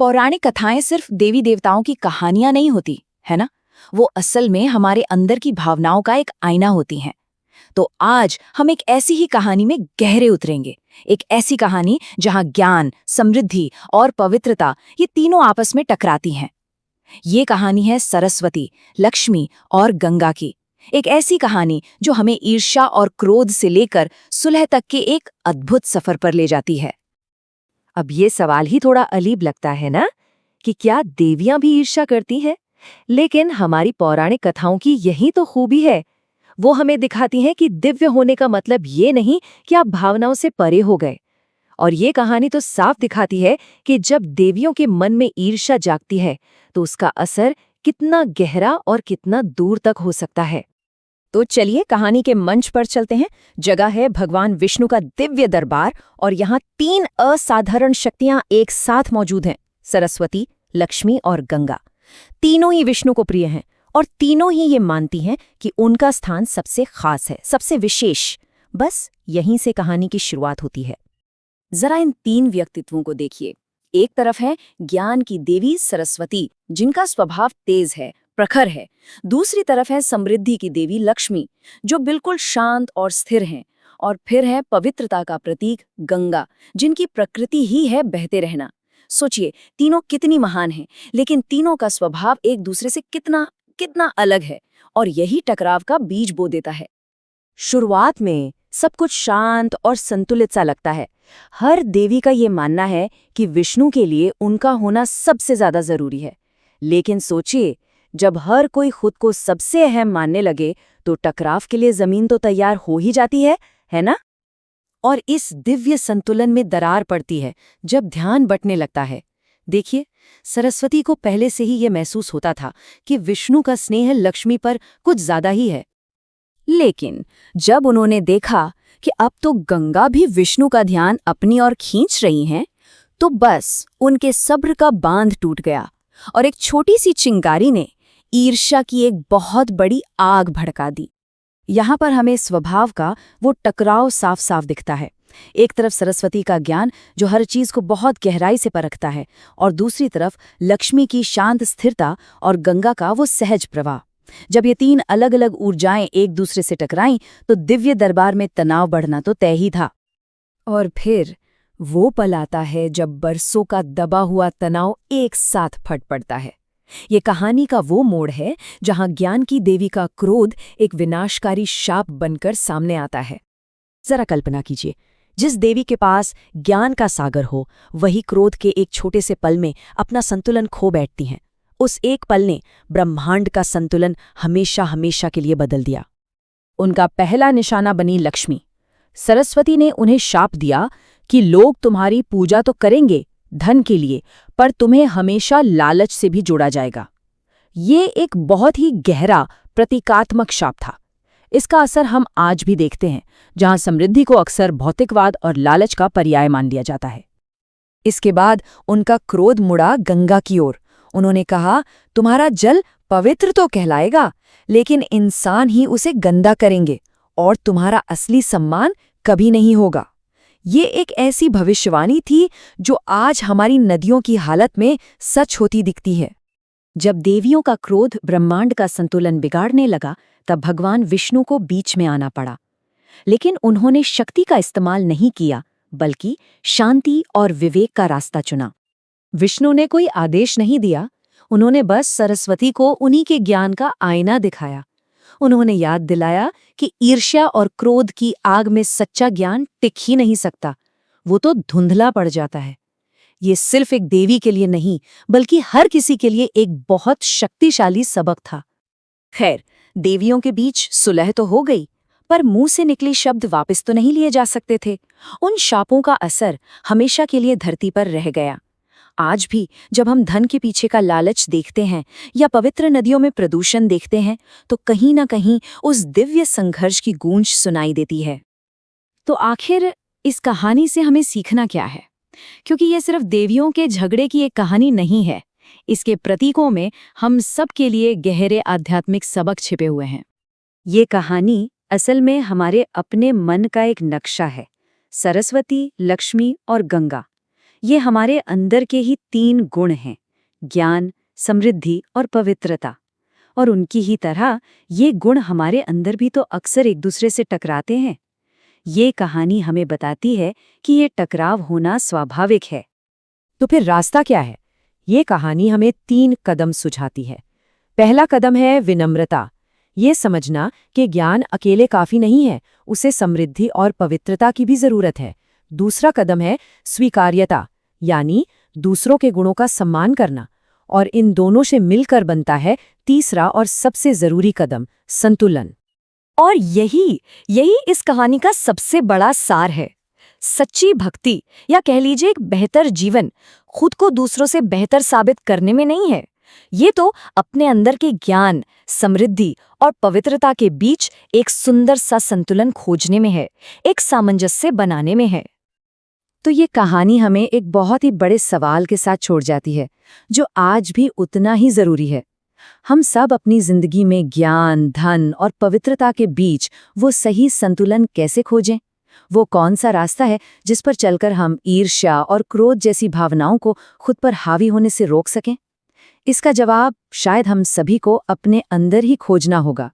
पौराणिक कथाएं सिर्फ देवी देवताओं की कहानियां नहीं होती, है ना? वो असल में हमारे अंदर की भावनाओं का एक आईना होती हैं। तो आज हम एक ऐसी ही कहानी में गहरे उतरेंगे। एक ऐसी कहानी जहां ज्ञान, समृद्धि और पवित्रता ये तीनों आपस में टकराती हैं। ये कहानी है सरस्वती, लक्ष्मी और गंगा की। एक ऐसी कहानी जो हमें ईर्ष्या और क्रोध से लेकर सुलह तक के एक अद्भुत सफर पर ले जाती है। अब ये सवाल ही थोड़ा अजीब लगता है ना कि क्या देवियां भी ईर्ष्या करती हैं? लेकिन हमारी पौराणिक कथाओं की यही तो खूबी है। वो हमें दिखाती हैं कि दिव्य होने का मतलब ये नहीं कि आप भावनाओं से परे हो गए। और ये कहानी तो साफ दिखाती है कि जब देवियों के मन में ईर्ष्या जागती है तो उसका असर कितना गहरा और कितना दूर तक हो सकता है। तो चलिए कहानी के मंच पर चलते हैं। जगह है भगवान विष्णु का दिव्य दरबार और यहाँ तीन असाधारण शक्तियां एक साथ मौजूद हैं, सरस्वती, लक्ष्मी और गंगा। तीनों ही विष्णु को प्रिय हैं और तीनों ही ये मानती हैं कि उनका स्थान सबसे खास है, सबसे विशेष। बस यहीं से कहानी की शुरुआत होती है। जरा इन तीन व्यक्तित्वों को देखिए। एक तरफ है ज्ञान की देवी सरस्वती, जिनका स्वभाव तेज है, प्रखर है। दूसरी तरफ है समृद्धि की देवी लक्ष्मी, जो बिल्कुल शांत और स्थिर हैं। और फिर है पवित्रता का प्रतीक गंगा, जिनकी प्रकृति ही है बहते रहना। सोचिए, तीनों कितनी महान हैं, लेकिन तीनों का स्वभाव एक दूसरे से कितना कितना अलग है। और यही टकराव का बीज बो देता है। शुरुआत में सब कुछ शांत और संतुलित सा लगता है। हर देवी का ये मानना है कि विष्णु के लिए उनका होना सबसे ज्यादा जरूरी है। लेकिन सोचिए, जब हर कोई खुद को सबसे अहम मानने लगे तो टकराव के लिए जमीन तो तैयार हो ही जाती है ना? और इस दिव्य संतुलन में दरार पड़ती है जब ध्यान बंटने लगता है। देखिए, सरस्वती को पहले से ही ये महसूस होता था कि विष्णु का स्नेह लक्ष्मी पर कुछ ज्यादा ही है। लेकिन जब उन्होंने देखा कि अब तो गंगा भी विष्णु का ध्यान अपनी ओर खींच रही हैं, तो बस उनके सब्र का बांध टूट गया और एक छोटी सी चिंगारी ने ईर्ष्या की एक बहुत बड़ी आग भड़का दी। यहाँ पर हमें स्वभाव का वो टकराव साफ साफ दिखता है। एक तरफ सरस्वती का ज्ञान जो हर चीज को बहुत गहराई से परखता है, और दूसरी तरफ लक्ष्मी की शांत स्थिरता और गंगा का वो सहज प्रवाह। जब ये तीन अलग अलग ऊर्जाएं एक दूसरे से टकराईं तो दिव्य दरबार में तनाव बढ़ना तो तय ही था। और फिर वो पल आता है जब बरसों का दबा हुआ तनाव एक साथ फट पड़ता है। ये कहानी का वो मोड़ है जहां ज्ञान की देवी का क्रोध एक विनाशकारी शाप बनकर सामने आता है। जरा कल्पना कीजिए, जिस देवी के पास ज्ञान का सागर हो, वही क्रोध के एक छोटे से पल में अपना संतुलन खो बैठती हैं। उस एक पल ने ब्रह्मांड का संतुलन हमेशा हमेशा के लिए बदल दिया। उनका पहला निशाना बनी लक्ष्मी। सरस्वती ने उन्हें शाप दिया कि लोग तुम्हारी पूजा तो करेंगे धन के लिए, पर तुम्हें हमेशा लालच से भी जोड़ा जाएगा। ये एक बहुत ही गहरा प्रतीकात्मक शाप था। इसका असर हम आज भी देखते हैं, जहां समृद्धि को अक्सर भौतिकवाद और लालच का पर्याय मान लिया जाता है। इसके बाद उनका क्रोध मुड़ा गंगा की ओर। उन्होंने कहा, तुम्हारा जल पवित्र तो कहलाएगा, लेकिन इंसान ही उसे गंदा करेंगे और तुम्हारा असली सम्मान कभी नहीं होगा। ये एक ऐसी भविष्यवाणी थी जो आज हमारी नदियों की हालत में सच होती दिखती है। जब देवियों का क्रोध ब्रह्मांड का संतुलन बिगाड़ने लगा, तब भगवान विष्णु को बीच में आना पड़ा। लेकिन उन्होंने शक्ति का इस्तेमाल नहीं किया, बल्कि शांति और विवेक का रास्ता चुना। विष्णु ने कोई आदेश नहीं दिया, उन्होंने बस सरस्वती को उन्हीं के ज्ञान का आईना दिखाया। उन्होंने याद दिलाया कि ईर्ष्या और क्रोध की आग में सच्चा ज्ञान टिक ही नहीं सकता, वो तो धुंधला पड़ जाता है। ये सिर्फ एक देवी के लिए नहीं, बल्कि हर किसी के लिए एक बहुत शक्तिशाली सबक था। खैर, देवियों के बीच सुलह तो हो गई, पर मुंह से निकले शब्द वापस तो नहीं लिए जा सकते थे। उन शापों का असर हमेशा के लिए धरती पर रह गया। आज भी जब हम धन के पीछे का लालच देखते हैं या पवित्र नदियों में प्रदूषण देखते हैं, तो कहीं ना कहीं उस दिव्य संघर्ष की गूंज सुनाई देती है। तो आखिर इस कहानी से हमें सीखना क्या है? क्योंकि ये सिर्फ देवियों के झगड़े की एक कहानी नहीं है, इसके प्रतीकों में हम सब के लिए गहरे आध्यात्मिक सबक छिपे हुए हैं। ये कहानी असल में हमारे अपने मन का एक नक्शा है। सरस्वती, लक्ष्मी और गंगा, ये हमारे अंदर के ही 3 गुण हैं, ज्ञान, समृद्धि और पवित्रता। और उनकी ही तरह ये गुण हमारे अंदर भी तो अक्सर एक दूसरे से टकराते हैं। ये कहानी हमें बताती है कि ये टकराव होना स्वाभाविक है। तो फिर रास्ता क्या है? ये कहानी हमें 3 कदम सुझाती है। पहला कदम है विनम्रता। ये समझना कि ज्ञान अकेले काफी नहीं है, उसे समृद्धि और पवित्रता की भी जरूरत है। दूसरा कदम है स्वीकार्यता, यानी दूसरों के गुणों का सम्मान करना। और इन दोनों से मिलकर बनता है तीसरा और सबसे जरूरी कदम, संतुलन। और यही इस कहानी का सबसे बड़ा सार है। सच्ची भक्ति, या कह लीजिए एक बेहतर जीवन, खुद को दूसरों से बेहतर साबित करने में नहीं है। ये तो अपने अंदर के ज्ञान, समृद्धि और पवित्रता के बीच एक सुंदर सा संतुलन खोजने में है, एक सामंजस्य बनाने में है। तो ये कहानी हमें एक बहुत ही बड़े सवाल के साथ छोड़ जाती है, जो आज भी उतना ही जरूरी है। हम सब अपनी जिंदगी में ज्ञान, धन और पवित्रता के बीच वो सही संतुलन कैसे खोजें? वो कौन सा रास्ता है जिस पर चलकर हम ईर्ष्या और क्रोध जैसी भावनाओं को खुद पर हावी होने से रोक सकें? इसका जवाब शायद हम सभी को अपने अंदर ही खोजना होगा।